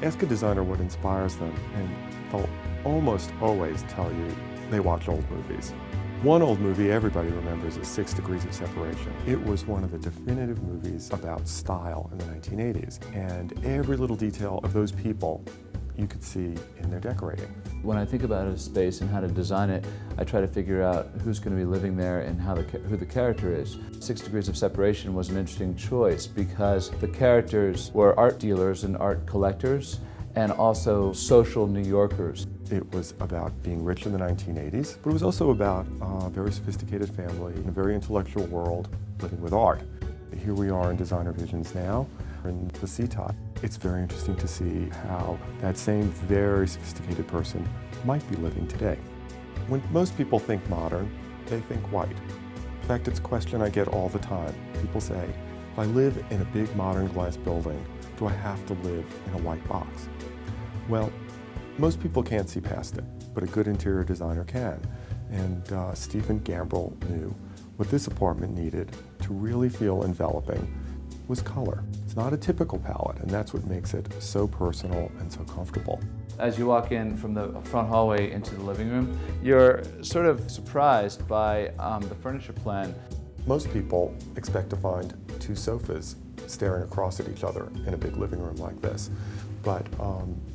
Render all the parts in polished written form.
Ask a designer what inspires them, and they'll almost always tell you they watch old movies. One old movie everybody remembers is 6 Degrees of Separation. It was one of the definitive movies about style in the 1980s, and every little detail of those people you could see in their decorating. When I think about a space and how to design it, I try to figure out who's going to be living there and who the character is. 6 Degrees of Separation was an interesting choice because the characters were art dealers and art collectors and also social New Yorkers. It was about being rich in the 1980s, but it was also about a very sophisticated family in a very intellectual world living with art. Here we are in Designer Visions now, in the Setai. It's very interesting to see how that same very sophisticated person might be living today. When most people think modern, they think white. In fact, it's a question I get all the time. People say, if I live in a big modern glass building, do I have to live in a white box? Well, most people can't see past it, but a good interior designer can. And Steven Gambrel knew what this apartment needed to really feel enveloping was color. It's not a typical palette, and that's what makes it so personal and so comfortable. As you walk in from the front hallway into the living room, you're sort of surprised by the furniture plan. Most people expect to find 2 sofas staring across at each other in a big living room like this, but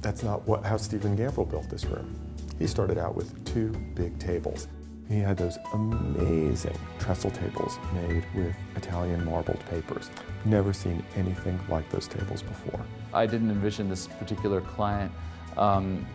that's not how Steven Gambrel built this room. He started out with 2 big tables. He had those amazing trestle tables made with Italian marbled papers. Never seen anything like those tables before. I didn't envision this particular client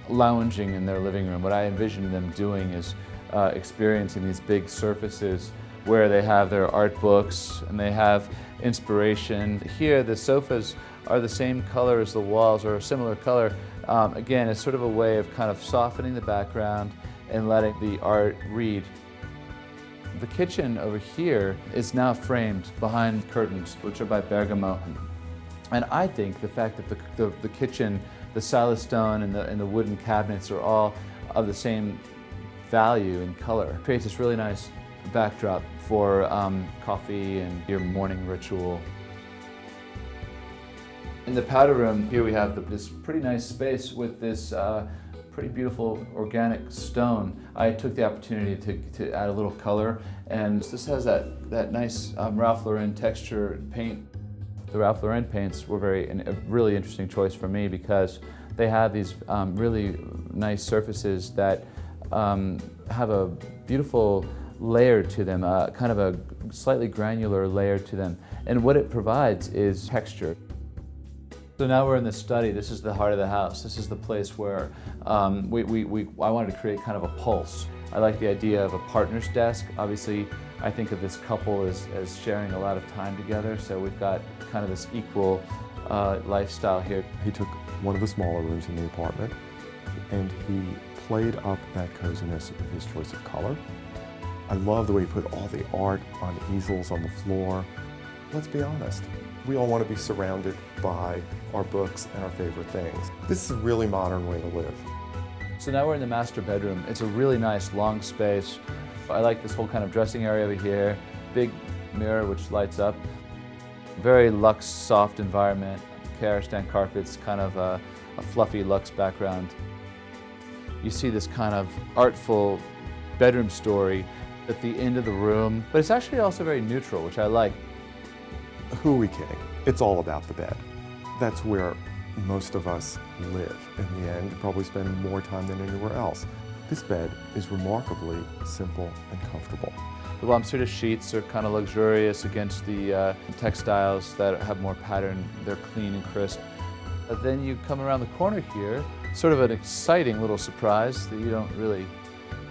lounging in their living room. What I envisioned them doing is experiencing these big surfaces where they have their art books and they have inspiration. Here, the sofas are the same color as the walls, or a similar color. Again, it's sort of a way of kind of softening the background and letting the art read. The kitchen over here is now framed behind curtains, which are by Bergamo. And I think the fact that the kitchen, the stylized stone and the wooden cabinets are all of the same value and color creates this really nice backdrop for coffee and your morning ritual. In the powder room, here we have this pretty nice space with this pretty beautiful organic stone. I took the opportunity to add a little color, and this has that nice Ralph Lauren texture paint. The Ralph Lauren paints were a really interesting choice for me because they have these really nice surfaces that have a beautiful layer to them, kind of a slightly granular layer to them. And what it provides is texture. So now we're in the study. This is the heart of the house. This is the place where I wanted to create kind of a pulse. I like the idea of a partner's desk. Obviously, I think of this couple as sharing a lot of time together, so we've got kind of this equal lifestyle here. He took one of the smaller rooms in the apartment and he played up that coziness with his choice of color. I love the way he put all the art on easels on the floor. Let's be honest, we all want to be surrounded by our books and our favorite things. This is a really modern way to live. So now we're in the master bedroom. It's a really nice long space. I like this whole kind of dressing area over here. Big mirror which lights up. Very luxe, soft environment. Hearst carpets, kind of a fluffy luxe background. You see this kind of artful bedroom story at the end of the room, but it's actually also very neutral, which I like. Who are we kidding? It's all about the bed. That's where most of us live. In the end, probably spend more time than anywhere else. This bed is remarkably simple and comfortable. The Wamsuta sheets are kind of luxurious against the textiles that have more pattern. They're clean and crisp. But then you come around the corner here, sort of an exciting little surprise that you don't really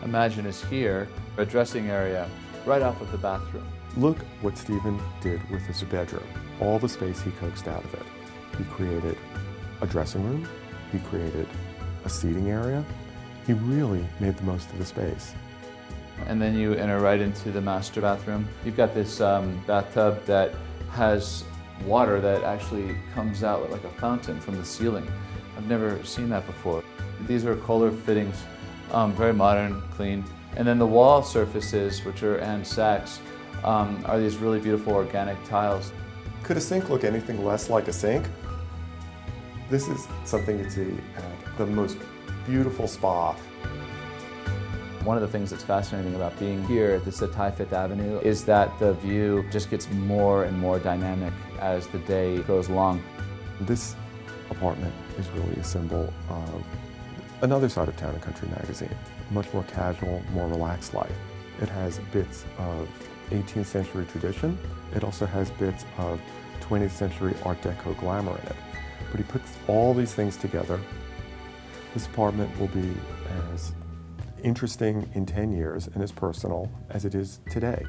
imagine is here, a dressing area right off of the bathroom. Look what Steven did with this bedroom. All the space he coaxed out of it. He created a dressing room, he created a seating area. He really made the most of the space. And then you enter right into the master bathroom. You've got this bathtub that has water that actually comes out like a fountain from the ceiling. I've never seen that before. These are Kohler fittings, very modern, clean. And then the wall surfaces, which are Anne Sachs, are these really beautiful organic tiles. Could a sink look anything less like a sink? This is something you'd see at the most beautiful spa. One of the things that's fascinating about being here at the Setai Fifth Avenue is that the view just gets more and more dynamic as the day goes along. This apartment is really a symbol of another side of Town and Country magazine, a much more casual, more relaxed life. It has bits of 18th century tradition. It also has bits of 20th century Art Deco glamour in it. But he puts all these things together. This apartment will be as interesting in 10 years and as personal as it is today.